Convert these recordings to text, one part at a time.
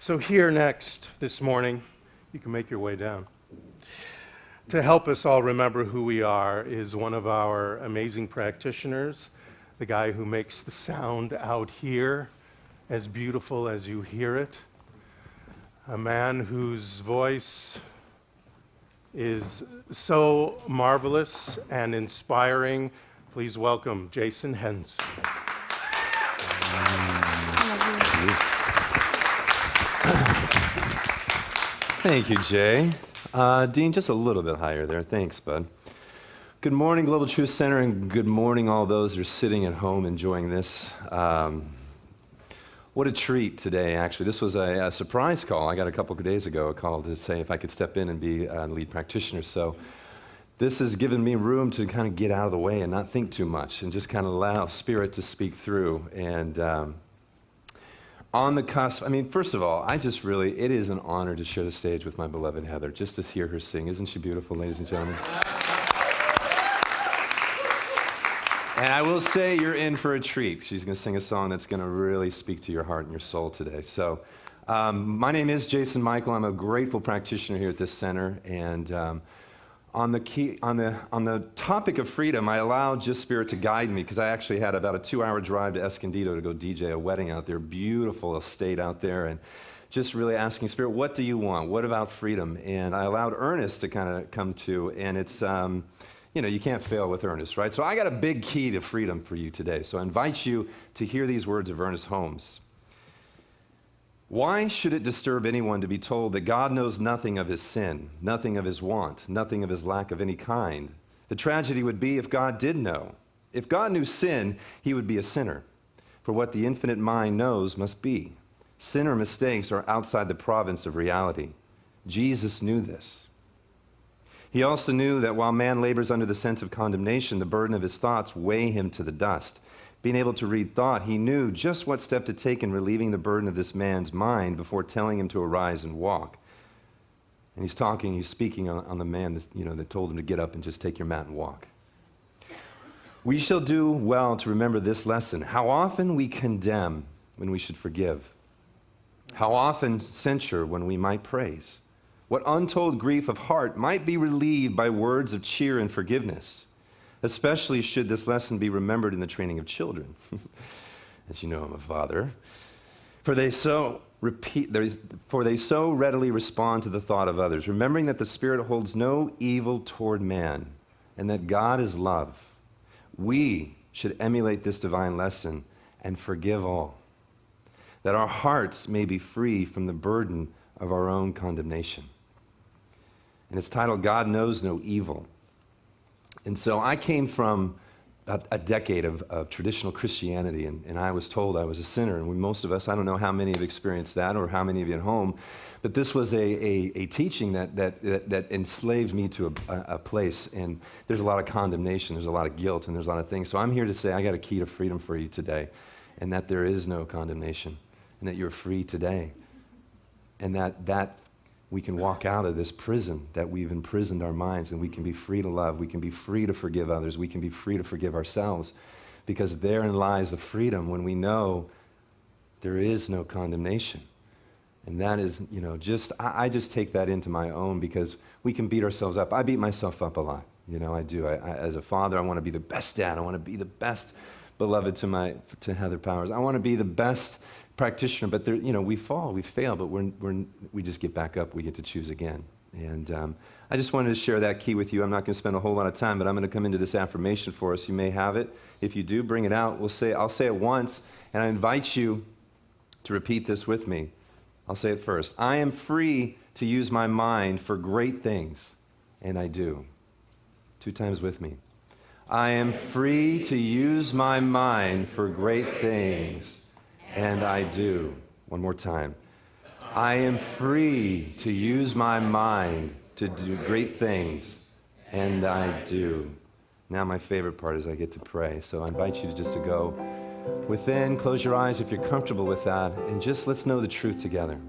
So here next this morning, you can make your way down. To help us all remember who we are is one of our amazing practitioners, the guy who makes the sound out here as beautiful as you hear it, a man whose voice is so marvelous and inspiring. Please welcome Jason Henson. Thank you, Jay. Dean, just a little bit higher there. Thanks, bud. Good morning, Global Truth Center, and good morning, all those who are sitting at home enjoying this. What a treat today, actually. This was a surprise call. I got a couple of days ago a call to say if I could step in and be a lead practitioner. So this has given me room to kind of get out of the way and not think too much and just kind of allow Spirit to speak through. And on the cusp, first of all, it is an honor to share the stage with my beloved Heather, just to hear her sing. Isn't she beautiful, ladies and gentlemen? And I will say you're in for a treat. She's going to sing a song that's going to really speak to your heart and your soul today. So my name is Jason Michael. I'm a grateful practitioner here at this center. And on the topic of freedom, I allowed just Spirit to guide me because I actually had about a 2-hour drive to Escondido to go DJ a wedding out there, beautiful estate out there, and just really asking Spirit, what do you want? What about freedom? And I allowed Ernest to kind of come to, and it's, you can't fail with Ernest, right? So I got a big key to freedom for you today. So I invite you to hear these words of Ernest Holmes. Why should it disturb anyone to be told that God knows nothing of his sin, nothing of his want, nothing of his lack of any kind? The tragedy would be if God did know. If God knew sin, he would be a sinner. For what the infinite mind knows must be. Sin or mistakes are outside the province of reality. Jesus knew this. He also knew that while man labors under the sense of condemnation, the burden of his thoughts weigh him to the dust. Being able to read thought, he knew just what step to take in relieving the burden of this man's mind before telling him to arise and walk. And he's speaking on the man that told him to get up and just take your mat and walk. We shall do well to remember this lesson. How often we condemn when we should forgive. How often censure when we might praise. What untold grief of heart might be relieved by words of cheer and forgiveness. Especially should this lesson be remembered in the training of children. As you know, I'm a father. For they so readily respond to the thought of others, remembering that the Spirit holds no evil toward man, and that God is love. We should emulate this divine lesson and forgive all, that our hearts may be free from the burden of our own condemnation. And it's titled, God Knows No Evil. And so I came from a decade of traditional Christianity, and I was told I was a sinner. And most of us, I don't know how many have experienced that or how many of you at home, but this was a teaching that enslaved me to a place. And there's a lot of condemnation, there's a lot of guilt, and there's a lot of things. So I'm here to say I got a key to freedom for you today, and that there is no condemnation, and that you're free today, and that we can walk out of this prison that we've imprisoned our minds, and we can be free to love. We can be free to forgive others. We can be free to forgive ourselves, because therein lies the freedom when we know there is no condemnation. And that is, I just take that into my own, because we can beat ourselves up. I beat myself up a lot. I do. As a father, I want to be the best dad. I want to be the best beloved to Heather Powers. I want to be the best practitioner, but we fall, we fail, but we just get back up. We get to choose again. And I just wanted to share that key with you. I'm not going to spend a whole lot of time, but I'm going to come into this affirmation for us. You may have it. If you do, bring it out. I'll say it once, and I invite you to repeat this with me. I'll say it first. I am free to use my mind for great things, and I do. 2 times with me. I am free to use my mind for great things, and I do. One more time. I am free to use my mind to do great things, and I do. Now my favorite part is I get to pray. So I invite you to go within, close your eyes if you're comfortable with that, and just let's know the truth together.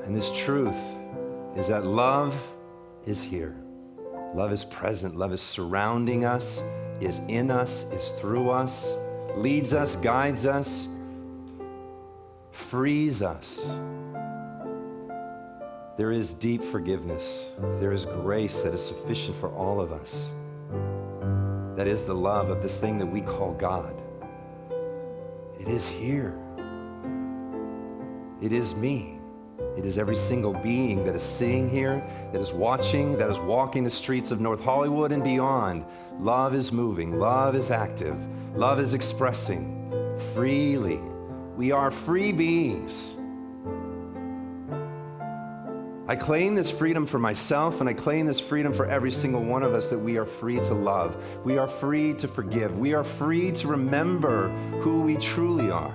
And this truth is that love is here. Love is present. Love is surrounding us, is in us, is through us. leads us, guides us, frees us. There is deep forgiveness. There is grace that is sufficient for all of us. That is the love of this thing that we call God. It is here. It is me. It is every single being that is sitting here, that is watching, that is walking the streets of North Hollywood and beyond. Love is moving. Love is active. Love is expressing freely. We are free beings. I claim this freedom for myself, and I claim this freedom for every single one of us, that we are free to love. We are free to forgive. We are free to remember who we truly are.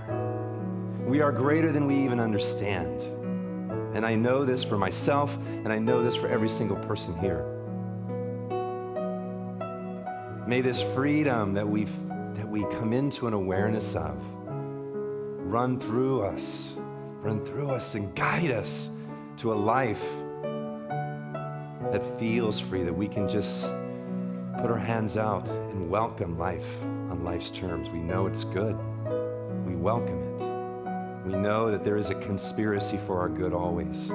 We are greater than we even understand. And I know this for myself, and I know this for every single person here. May this freedom that we come into an awareness of run through us and guide us to a life that feels free, that we can just put our hands out and welcome life on life's terms. We know it's good. We welcome it. We know that there is a conspiracy for our good always.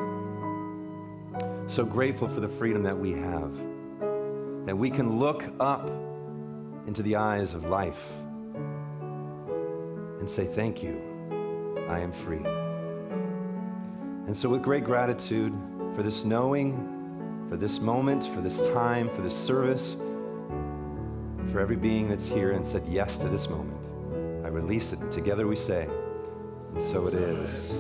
So grateful for the freedom that we have, that we can look up into the eyes of life and say, thank you, I am free. And so with great gratitude for this knowing, for this moment, for this time, for this service, for every being that's here and said yes to this moment, I release it, and together we say, and so it is.